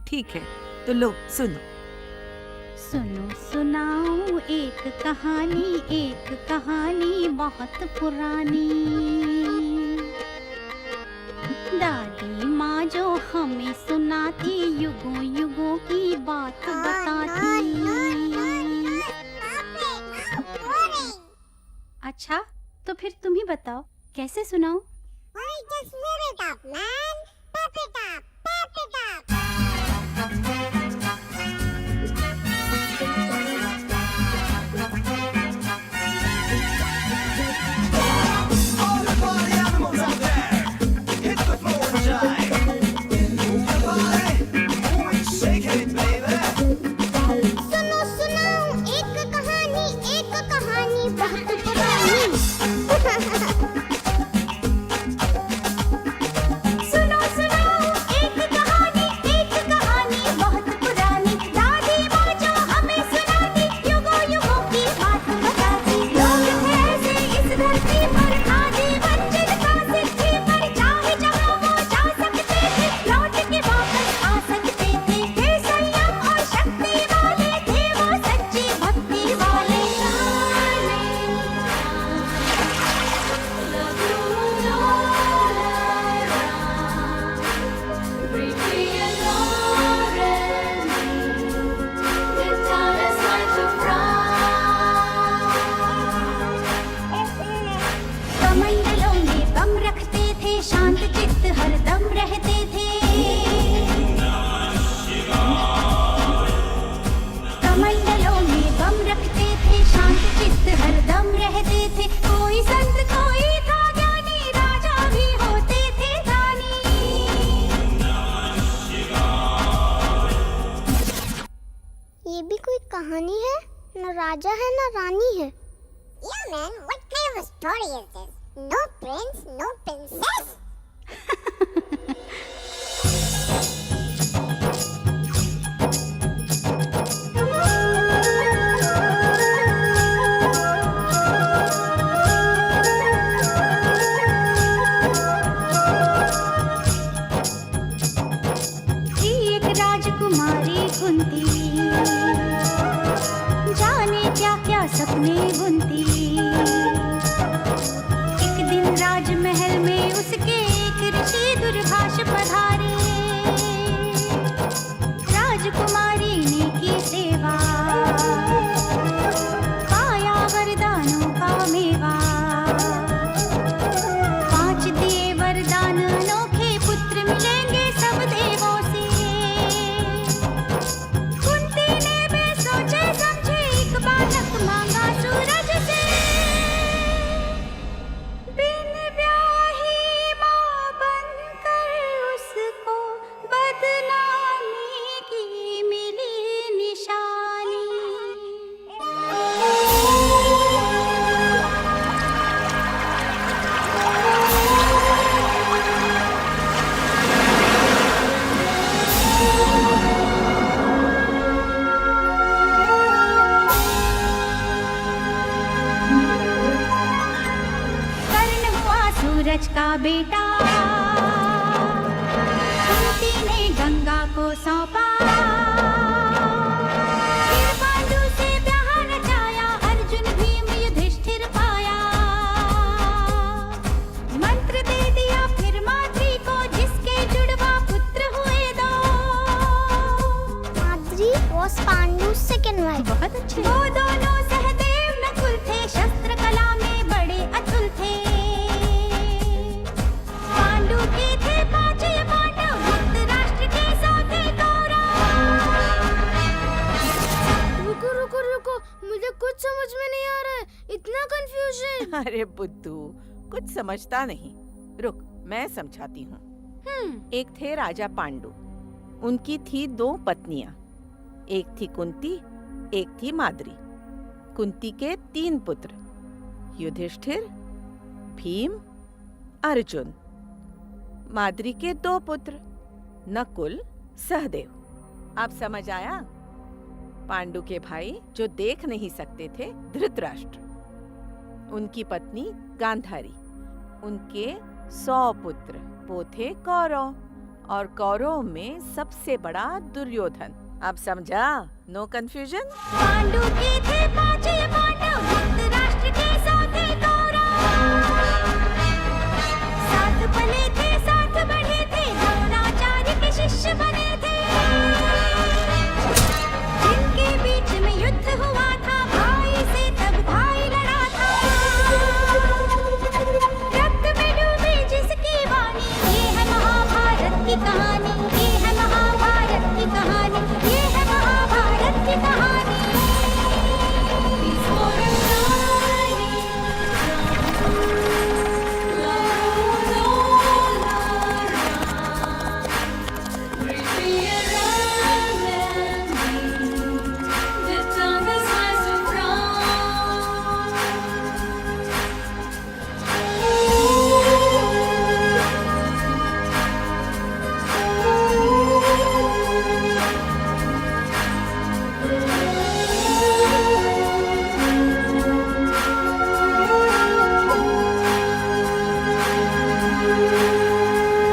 ठीक है, तो लो सुनो। सुनो सुनाऊं एक कहानी बहुत पुरानी। दादी माँ जो हमें सुनाती, युगों युगों की बात बताती। अच्छा, तो फिर तुम ही बताओ कैसे सुनाऊं? ये भी कोई कहानी है? न राजा है न रानी है। Yeah man, what kind of a story is this? No prince, no princess. एक राजकुमारी कुंती, जाने क्या क्या सपने बुनती। एक दिन राजमहल में उसके एक ऋषि दूरभाष पधारे। राजकुमारी ने की सेवा, पाया वरदानों का मेवा। 5 दिए वरदान अनोखे, पुत्र मिलेंगे सब देवों से। कुंती ने बेसोचे समझे एक बालक मांगा सूरज से। बिन ब्याही माँ बनकर उसको बदनामी की मिली निशानी। कर्ण हुआ सूरज का बेटा, कुंती ने गंगा को सौंपा। फिर पांडु से ब्याह रचाया, अर्जुन भीम युधिष्ठिर पाया। मंत्र दे दिया फिर माद्री को, जिसके जुड़वा पुत्र हुए 2। Madri was Pandu's second wife. बहुत अच्छे। वो दोनों सहदेव नकुल थे, शस्त्र कला में बड़े अतुल थे। पांडु के थे 5 पांडव, धृतराष्ट्र के 100 थे कौरव। रुको रुको रुको, मुझे कुछ समझ में नहीं आ रहा है, इतना कंफ्यूजन। अरे बुद्धू, कुछ समझता नहीं। रुक, मैं समझाती हूँ। एक थे राजा पांडु। उनकी थी 2 पत्नियां। एक थी कुंती, एक थी माद्री। कुंती के 3 पुत्र, युधिष्ठिर, भीम, अर्जुन। माद्री के 2 पुत्र, नकुल, सहदेव। अब समझ आया? पांडु के भाई जो देख नहीं सकते थे, धृतराष्ट्र। उनकी पत्नी गांधारी। उनके 100 पुत्र, वो थे कौरव। और कौरव में सबसे बड़ा दुर्योधन। अब समझा? No confusion? पांडु के थे पांच ये पांडव, धृतराष्ट्र के 100 थे कौरव। साथ पले